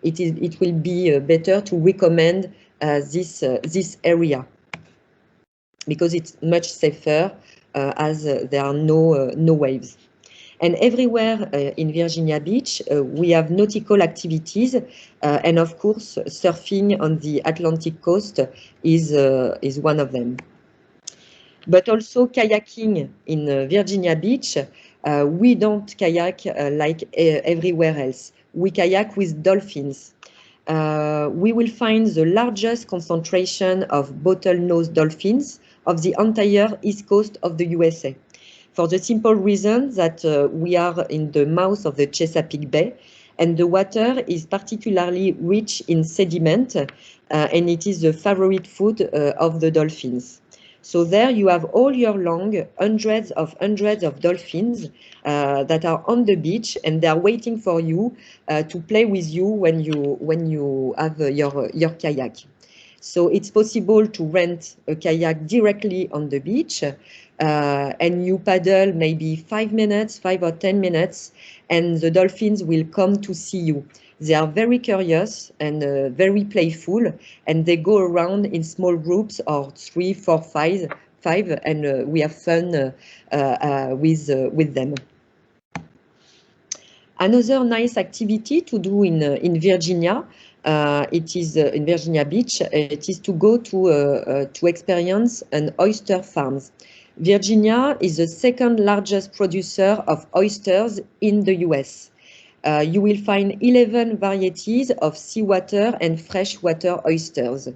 it will be better to recommend this area, because it's much safer as there are no waves. And everywhere in Virginia Beach, we have nautical activities, and of course, surfing on the Atlantic coast is one of them. But also kayaking in Virginia Beach, we don't kayak like everywhere else. We kayak with dolphins. We will find the largest concentration of bottlenose dolphins of the entire east coast of the USA. For the simple reason that we are in the mouth of the Chesapeake Bay, and the water is particularly rich in sediment, and it is the favorite food of the dolphins. So there you have all year long hundreds of dolphins that are on the beach, and they are waiting for you to play with you when you have your kayak. So it's possible to rent a kayak directly on the beach, and you paddle maybe 5 or 10 minutes, and the dolphins will come to see you. They are very curious and very playful, and they go around in small groups of 3, 4, 5, and we have fun with them. Another nice activity to do in Virginia, it is in Virginia Beach. It is to go to experience an oyster farms. Virginia is the second largest producer of oysters in the US. You will find 11 varieties of seawater and freshwater oysters.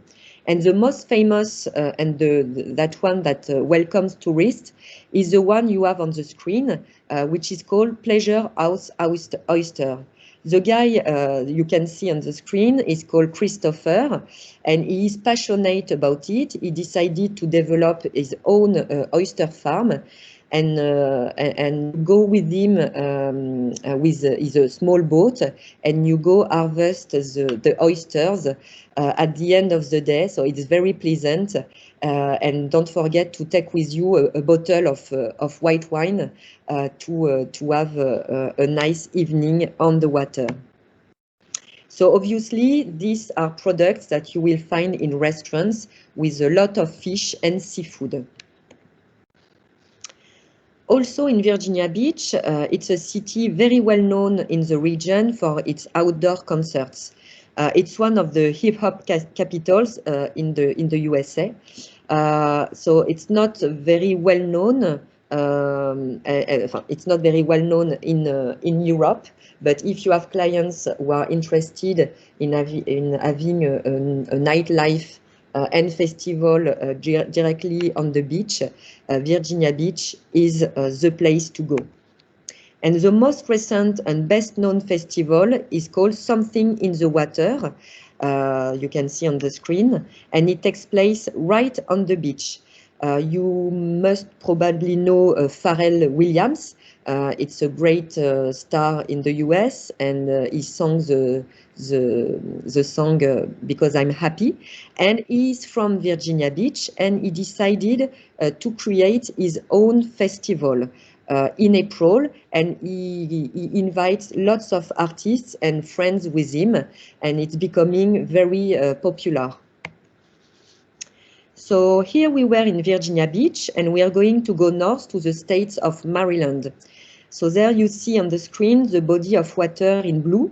And the most famous and that one that welcomes tourists is the one you have on the screen, which is called Pleasure House Oyster. The guy you can see on the screen is called Christopher, and he is passionate about it. He decided to develop his own oyster farm, and go with him with a small boat, and you go harvest the oysters at the end of the day. So it's very pleasant. And don't forget to take with you a bottle of white wine to have a nice evening on the water. So obviously, these are products that you will find in restaurants with a lot of fish and seafood. Also in Virginia Beach, it's a city very well known in the region for its outdoor concerts. It's one of the hip-hop capitals in the USA. So it's not very well known. It's not very well known in Europe. But if you have clients who are interested in having a nightlife and festival directly on the beach, Virginia Beach is the place to go. And the most recent and best known festival is called Something in the Water. You can see on the screen, and it takes place right on the beach. You must probably know Pharrell Williams. It's a great star in the US, and he sang the song Because I'm Happy. And he's from Virginia Beach, and he decided to create his own festival in April, and he invites lots of artists and friends with him, and it's becoming very popular. So here we were in Virginia Beach, and we are going to go north to the states of Maryland. So there you see on the screen the body of water in blue,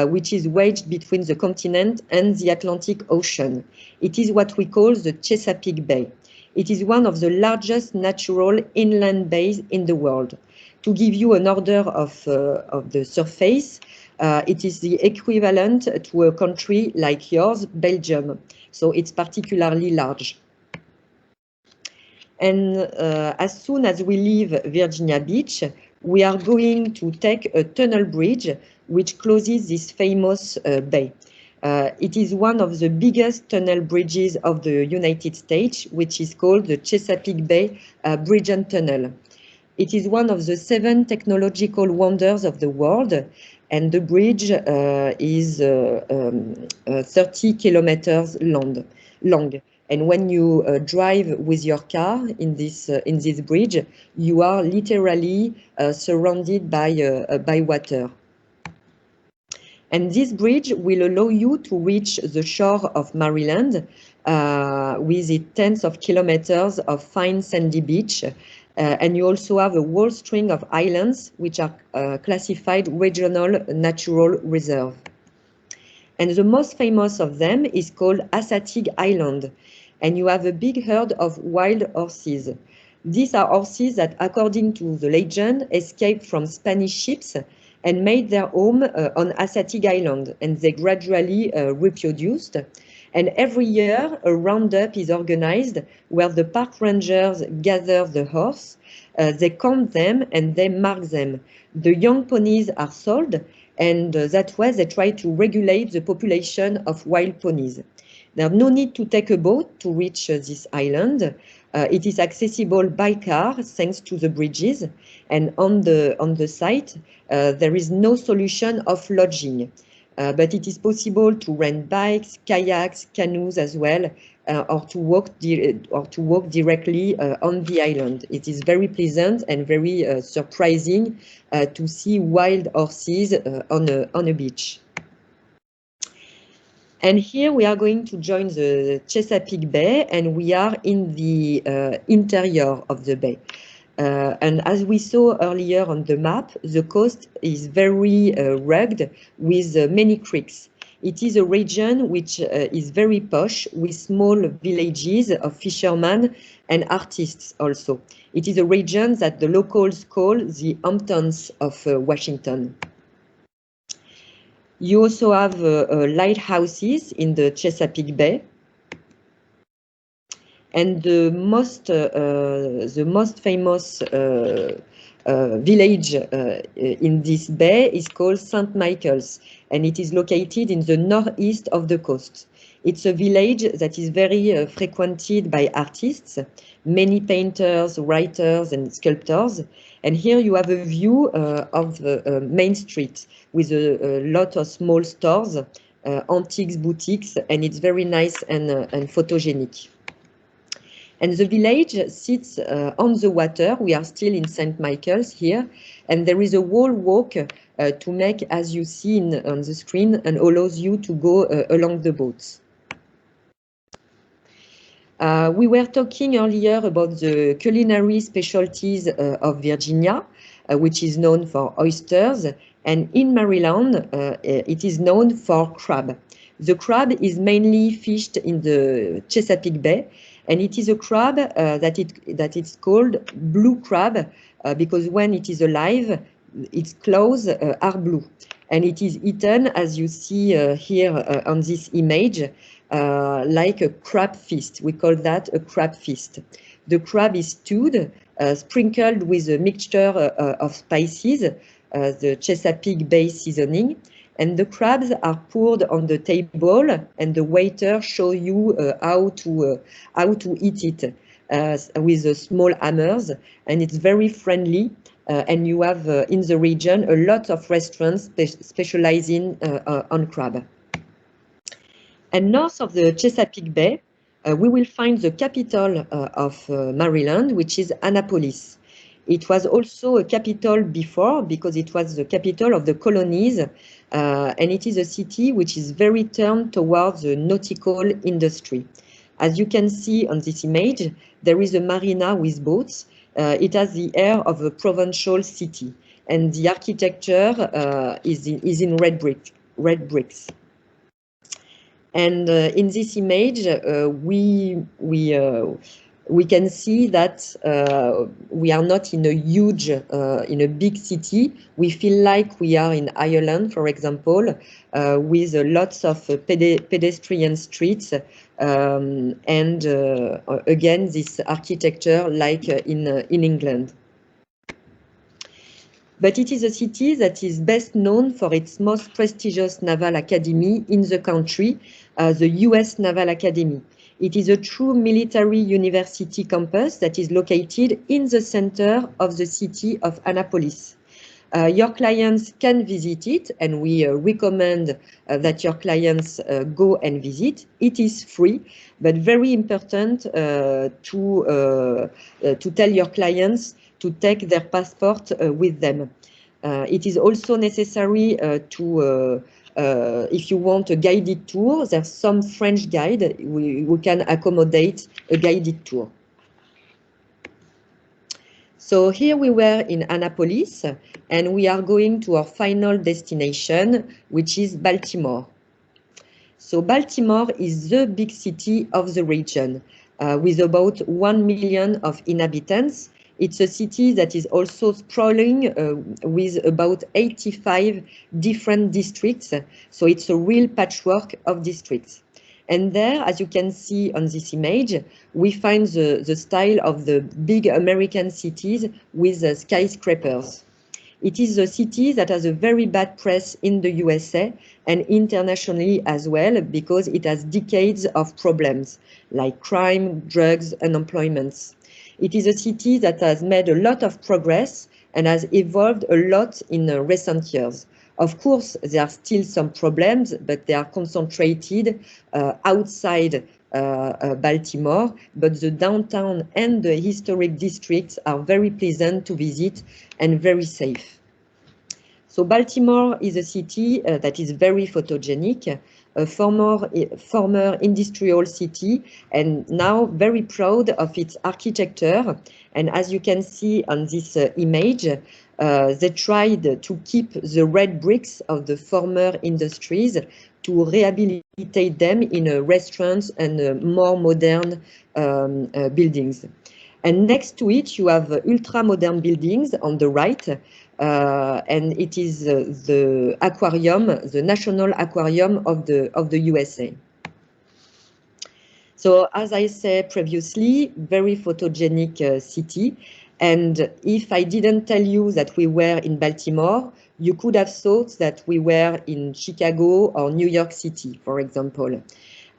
which is wedged between the continent and the Atlantic Ocean. It is what we call the Chesapeake Bay. It is one of the largest natural inland bays in the world. To give you an order of the surface, it is the equivalent to a country like yours, Belgium. So it's particularly large. And as soon as we leave Virginia Beach, we are going to take a tunnel bridge which closes this famous bay. It is one of the biggest tunnel bridges of the United States, which is called the Chesapeake Bay Bridge and Tunnel. It is one of the 7 technological wonders of the world, and the bridge is 30 kilometers long. And when you drive with your car in this bridge, you are literally surrounded by water. And this bridge will allow you to reach the shore of Maryland with its tens of kilometers of fine sandy beach. And you also have a whole string of islands which are classified regional natural reserve. And the most famous of them is called Assateague Island. And you have a big herd of wild horses. These are horses that, according to the legend, escaped from Spanish ships and made their home on Assateague Island, and they gradually reproduced. And every year, a roundup is organized where the park rangers gather the horse, they count them, and they mark them. The young ponies are sold, and that way they try to regulate the population of wild ponies. There's no need to take a boat to reach this island. It is accessible by car thanks to the bridges, and on the site there is no solution of lodging, but it is possible to rent bikes, kayaks, canoes as well, or to walk directly on the island. It is very pleasant and very surprising to see wild horses on a beach. And here we are going to join the Chesapeake Bay, and we are in the interior of the bay. And as we saw earlier on the map, the coast is very rugged with many creeks. It is a region which is very posh, with small villages of fishermen and artists also. It is a region that the locals call the Hamptons of Washington. You also have lighthouses in the Chesapeake Bay. And the most famous village in this bay is called St. Michael's, and it is located in the northeast of the coast. It's a village that is very frequented by artists, many painters, writers, and sculptors. And here you have a view of the main street with a lot of small stores, antiques boutiques, and it's very nice and photogenic. And the village sits on the water. We are still in St. Michael's here, and there is a wall walk to make, as you see on the screen, and allows you to go along the boats. We were talking earlier about the culinary specialties of Virginia, which is known for oysters, and in Maryland, it is known for crab. The crab is mainly fished in the Chesapeake Bay, and it is a crab that is called blue crab because when it is alive, its claws are blue, and it is eaten, as you see here on this image, like a crab feast. We call that a crab feast. The crab is stewed, sprinkled with a mixture of spices, the Chesapeake Bay seasoning, and the crabs are poured on the table, and the waiter shows you how to eat it with small hammers, and it's very friendly. And you have in the region a lot of restaurants specializing on crab. And north of the Chesapeake Bay, we will find the capital of Maryland, which is Annapolis. It was also a capital before because it was the capital of the colonies, and it is a city which is very turned towards the nautical industry. As you can see on this image, there is a marina with boats. It has the air of a provincial city, and the architecture is in red bricks. And in this image, we can see that we are not in a huge, in a big city. We feel like we are in Ireland, for example, with lots of pedestrian streets, and again, this architecture like in England. But it is a city that is best known for its most prestigious naval academy in the country, the US Naval Academy. It is a true military university campus that is located in the center of the city of Annapolis. Your clients can visit it, and we recommend that your clients go and visit. It is free, but very important to tell your clients to take their passport with them. It is also necessary if you want a guided tour, there's some French guide who can accommodate a guided tour. So here we were in Annapolis, and we are going to our final destination, which is Baltimore. So Baltimore is the big city of the region, with about 1 million of inhabitants. It's a city that is also sprawling with about 85 different districts. So it's a real patchwork of districts. And there, as you can see on this image, we find the style of the big American cities with skyscrapers. It is a city that has a very bad press in the USA and internationally as well, because it has decades of problems like crime, drugs, unemployment. It is a city that has made a lot of progress and has evolved a lot in recent years. Of course, there are still some problems, but they are concentrated outside Baltimore, but the downtown and the historic districts are very pleasant to visit and very safe. So Baltimore is a city that is very photogenic, a former industrial city, and now very proud of its architecture. And as you can see on this image, they tried to keep the red bricks of the former industries to rehabilitate them in restaurants and more modern buildings. And next to it, you have ultra-modern buildings on the right, and it is the aquarium, the National Aquarium of the USA. So as I said previously, very photogenic city. And if I didn't tell you that we were in Baltimore, you could have thought that we were in Chicago or New York City, for example.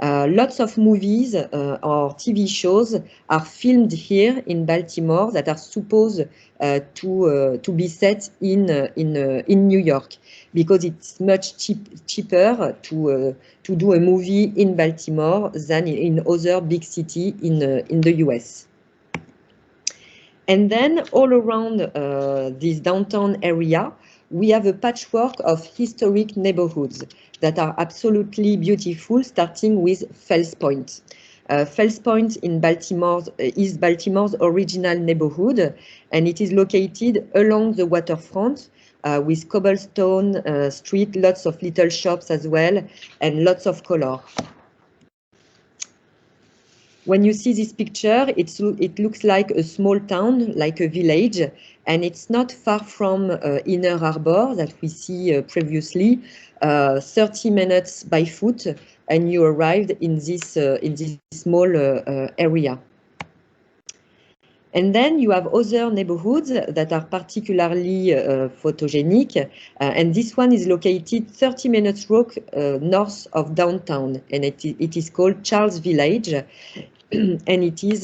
Lots of movies or TV shows are filmed here in Baltimore that are supposed to be set in New York, because it's much cheaper to do a movie in Baltimore than in other big city in the US. And then all around this downtown area, we have a patchwork of historic neighborhoods that are absolutely beautiful, starting with Fells Point. Fells Point in Baltimore is Baltimore's original neighborhood, and it is located along the waterfront with cobblestone street, lots of little shops as well, and lots of color. When you see this picture, it looks like a small town, like a village, and it's not far from Inner Harbor that we see previously, 30 minutes by foot, and you arrived in this small area. And then you have other neighborhoods that are particularly photogenic, and this one is located 30 minutes walk north of downtown, and it is called Charles Village. And it is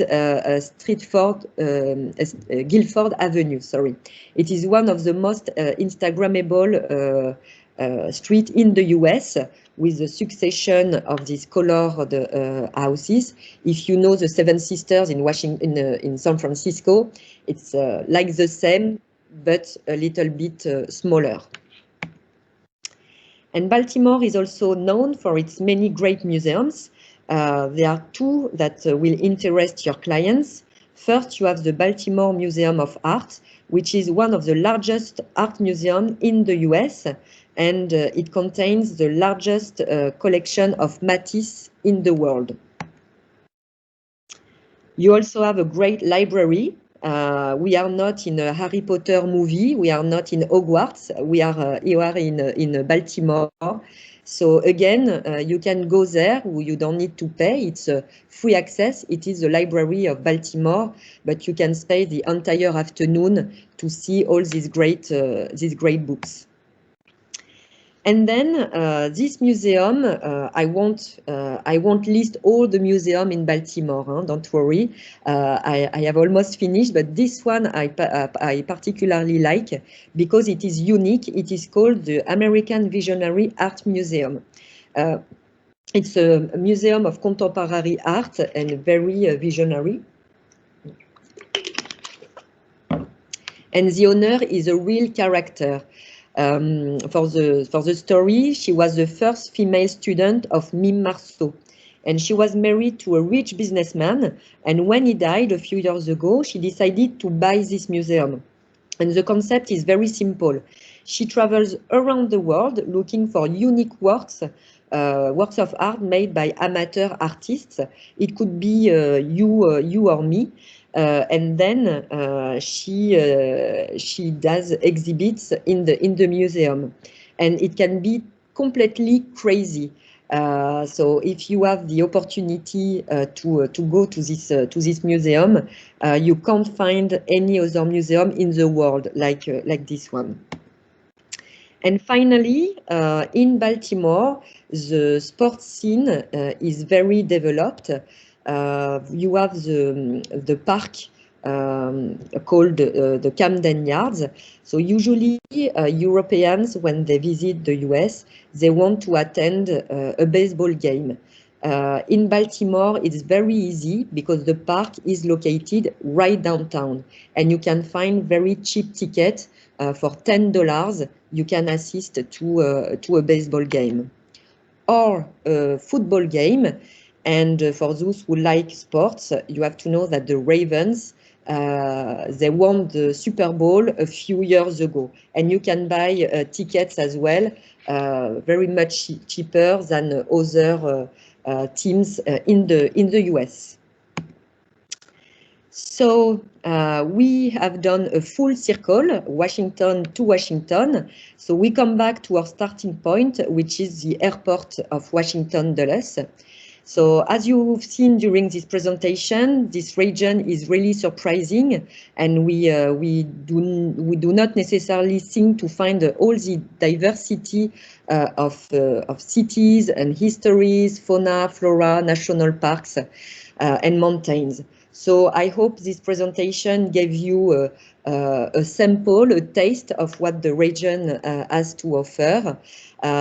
Guilford Avenue, sorry. It is one of the most Instagrammable street in the US, with the succession of these colored houses. If you know the Seven Sisters in San Francisco, it's like the same, but a little bit smaller. And Baltimore is also known for its many great museums. There are two that will interest your clients. First, you have the Baltimore Museum of Art, which is one of the largest art museums in the US, and it contains the largest collection of Matisse in the world. You also have a great library. We are not in a Harry Potter movie. We are not in Hogwarts. You are in Baltimore. So again, you can go there. You don't need to pay. It's free access. It is the Library of Baltimore, but you can stay the entire afternoon to see all these great books. And then this museum, I won't list all the museum in Baltimore. Huh? Don't worry, I have almost finished. But this one I particularly like because it is unique. It is called the American Visionary Art Museum. It's a museum of contemporary art and very visionary. And the owner is a real character. For the story, she was the first female student of Mime Marceau, and she was married to a rich businessman. And when he died a few years ago, she decided to buy this museum. And the concept is very simple. She travels around the world looking for unique works of art made by amateur artists. It could be you or me. And then she does exhibits in the museum, and it can be completely crazy. So if you have the opportunity to go to this museum, you can't find any other museum in the world like this one. And finally, in Baltimore, the sports scene is very developed. You have the park called the Camden Yards. So usually Europeans, when they visit the US, they want to attend a baseball game. In Baltimore, it's very easy because the park is located right downtown, and you can find very cheap tickets. For $10, you can assist to a baseball game or a football game. And for those who like sports, you have to know that the Ravens, they won the Super Bowl a few years ago, and you can buy tickets as well, very much cheaper than other teams in the US. So we have done a full circle, Washington to Washington. So we come back to our starting point, which is the airport of Washington Dulles. So as you've seen during this presentation, this region is really surprising, and we do not necessarily think to find all the diversity of cities and histories, fauna, flora, national parks, and mountains. So I hope this presentation gave you a sample, a taste of what the region has to offer.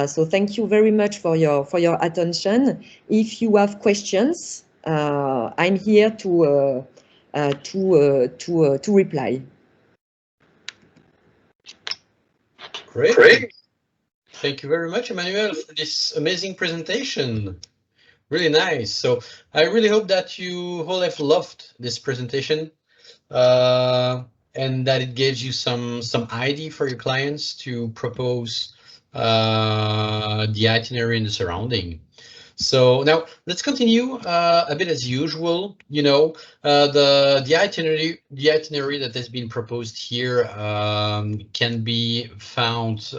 So thank you very much for your attention. If you have questions, I'm here to reply. Great. Thank you very much, Emmanuel, for this amazing presentation. Really nice. So I really hope that you all have loved this presentation and that it gives you some idea for your clients to propose the itinerary in the surrounding. So now let's continue a bit as usual. You know, the itinerary that has been proposed here can be found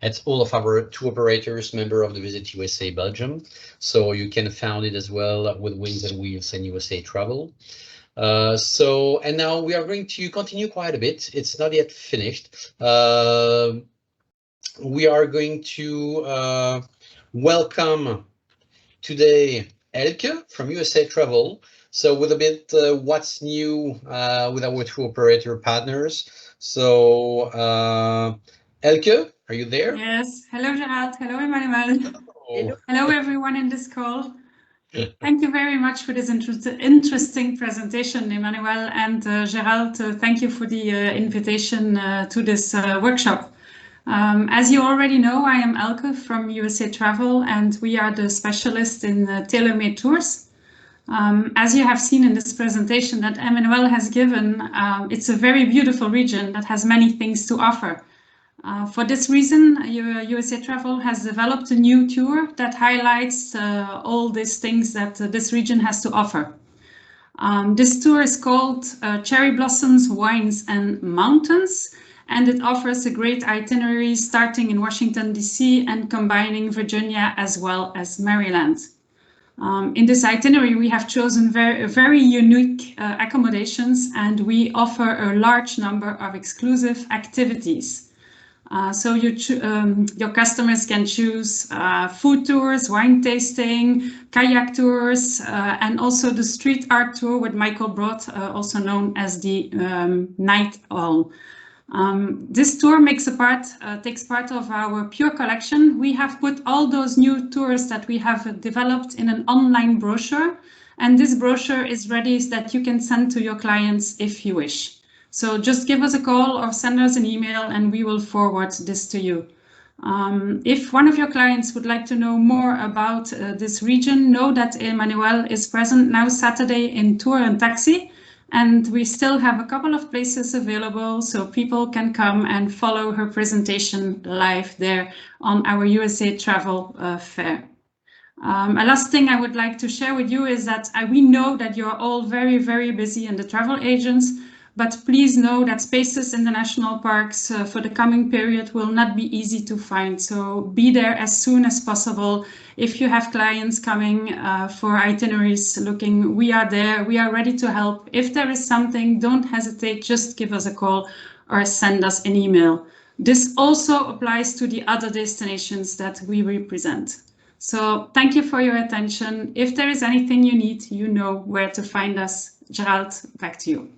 at all of our tour operators, member of the Visit USA Belgium. So you can find it as well with Wings and Wheels and USA Travel. And now we are going to continue quite a bit. It's not yet finished. We are going to welcome today Elke from USA Travel. So with a bit what's new with our tour operator partners. So Elke, are you there? Yes. Hello, Gerald. Hello, Emmanuel. Hello. Hello, everyone in this call. Thank you very much for this interesting presentation, Emmanuel and Gerald. Thank you for the invitation to this workshop. As you already know, I am Elke from USA Travel, and we are the specialist in tailor-made tours. As you have seen in this presentation that Emmanuel has given, it's a very beautiful region that has many things to offer. For this reason, USA Travel has developed a new tour that highlights all these things that this region has to offer. This tour is called Cherry Blossoms, Wines and Mountains, and it offers a great itinerary starting in Washington, D.C. and combining Virginia as well as Maryland. In this itinerary, we have chosen very unique accommodations, and we offer a large number of exclusive activities. So your customers can choose food tours, wine tasting, kayak tours, and also the street art tour with Michael Broad, also known as the Night Owl. This tour takes part of our Pure collection. We have put all those new tours that we have developed in an online brochure, and this brochure is ready so that you can send to your clients if you wish. So just give us a call or send us an email and we will forward this to you. If one of your clients would like to know more about this region, know that Emmanuel is present now Saturday in Tour and Taxi, and we still have a couple of places available so people can come and follow her presentation live there on our USA Travel fair. A last thing I would like to share with you is that we know that you're all very, very busy in the travel agents, but please know that spaces in the national parks for the coming period will not be easy to find. So be there as soon as possible. If you have clients coming for itineraries looking, we are there, we are ready to help. If there is something, don't hesitate, just give us a call or send us an email. This also applies to the other destinations that we represent. So thank you for your attention. If there is anything you need, you know where to find us. Gerald, back to you.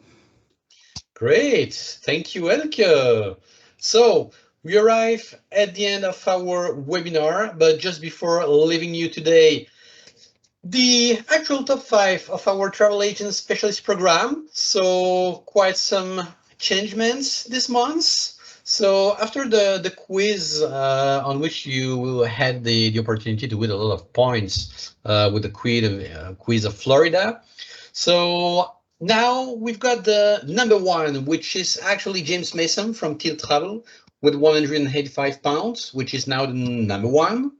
Great, thank you, Elke. So we arrive at the end of our webinar, but just before leaving you today, the actual top 5 of our travel agent specialist program. So quite some changements this month. So after the quiz on which you had the opportunity to win a lot of points with the quiz of Florida. So now we've got the number 1, which is actually James Mason from Teal Travel with 185 pounds, which is now the number 1.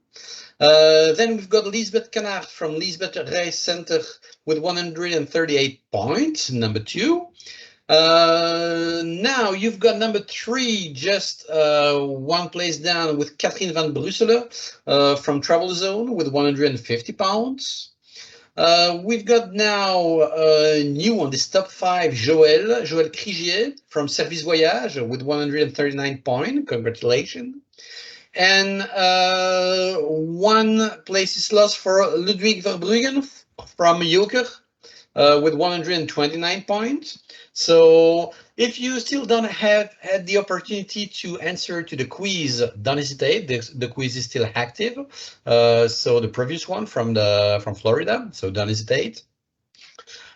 Then we've got Lisbeth Canard from Lisbeth Reis Center with 138 points, number 2. Now you've got number 3, just one place down with Catherine van Brusselen from Travel Zone with 150 pounds. We've got now new on this top 5, Joël Crigier from Service Voyage with 139 points. Congratulations. And one place is lost for Ludwig Verbruggen from Joker with 129 points. So if you still don't have had the opportunity to answer to the quiz, don't hesitate. The quiz is still active. So the previous one from Florida. So don't hesitate.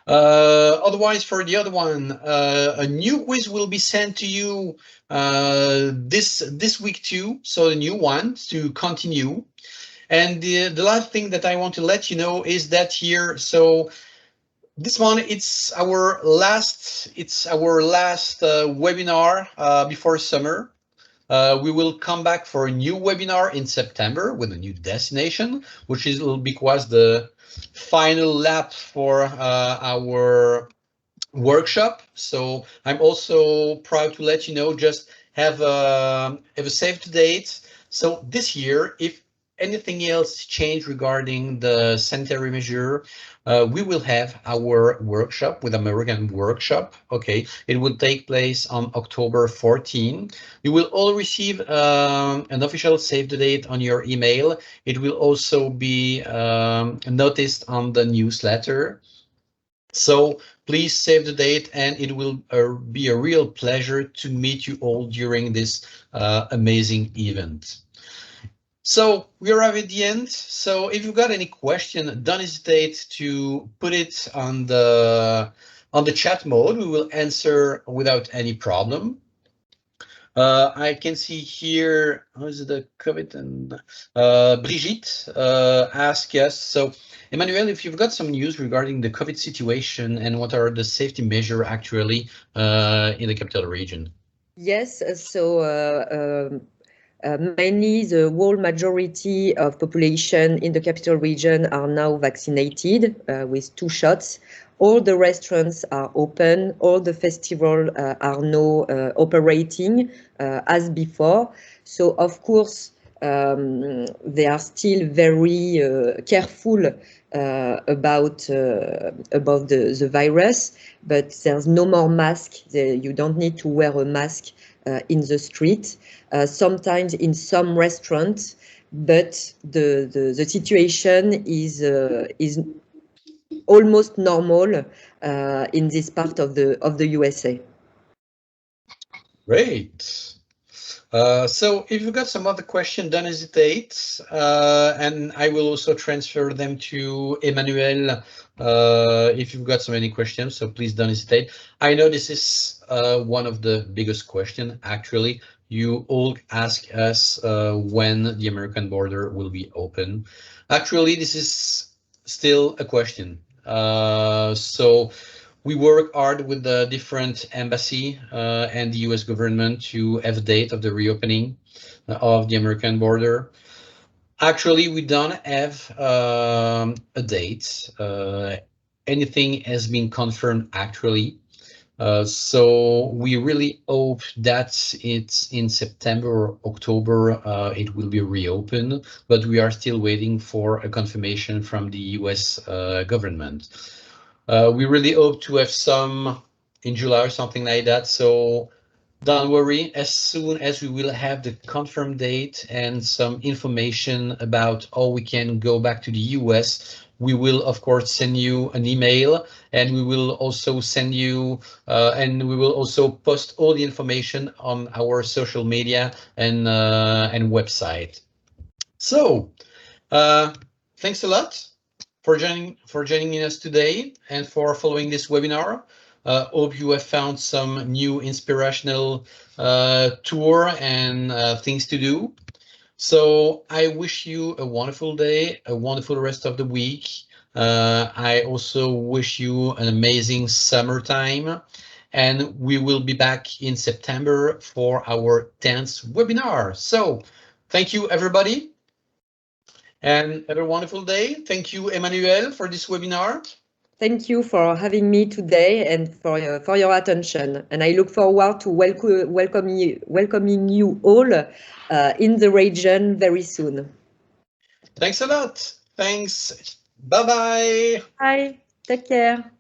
Otherwise, for the other one, a new quiz will be sent to you this week too. So the new one to continue. And the last thing that I want to let you know is that here, so this one, it's our last webinar before summer. We will come back for a new webinar in September with a new destination, which will be the final lap for our workshop. So I'm also proud to let you know, just have a save the date. So this year, if anything else changed regarding the sanitary measure, we will have our workshop with American Workshop. Okay, it will take place on October 14. You will all receive an official save the date on your email. It will also be noticed on the newsletter. So please save the date, and it will be a real pleasure to meet you all during this amazing event. So we arrive at the end. So if you've got any question, don't hesitate to put it on the chat mode. We will answer without any problem. I can see here, how is the COVID? And Brigitte asked us. So Emmanuel, if you've got some news regarding the COVID situation and what are the safety measures actually in the capital region? Yes, so mainly the whole majority of population in the capital region are now vaccinated with 2 shots. All the restaurants are open. All the festivals are now operating as before. So of course, they are still very careful about the virus, but there's no more mask. You don't need to wear a mask in the street. Sometimes in some restaurants, but the situation is almost normal in this part of the USA. Great. So if you've got some other question, don't hesitate, and I will also transfer them to Emmanuel if you've got so many questions, so please don't hesitate. I know this is one of the biggest questions, actually. You all ask us when the American border will be open. Actually, this is still a question. So we work hard with the different embassy and the US government to have a date of the reopening of the American border. Actually, we don't have a date. Anything has been confirmed actually. So we really hope that it's in September or October it will be reopened, but we are still waiting for a confirmation from the US government. We really hope to have some in July or something like that. So don't worry, as soon as we will have the confirmed date and some information about how we can go back to the US, we will of course send you an email, and we will also send you and we will also post all the information on our social media and website. So thanks a lot for joining us today and for following this webinar. Hope you have found some new inspirational tour and things to do. So I wish you a wonderful day, a wonderful rest of the week. I also wish you an amazing summertime, and we will be back in September for our 10th webinar. So thank you, everybody, and have a wonderful day. Thank you, Emmanuel, for this webinar. Thank you for having me today and for your attention. And I look forward to welcoming you all in the region very soon. Thanks a lot. Thanks. Bye-bye. Bye. Take care.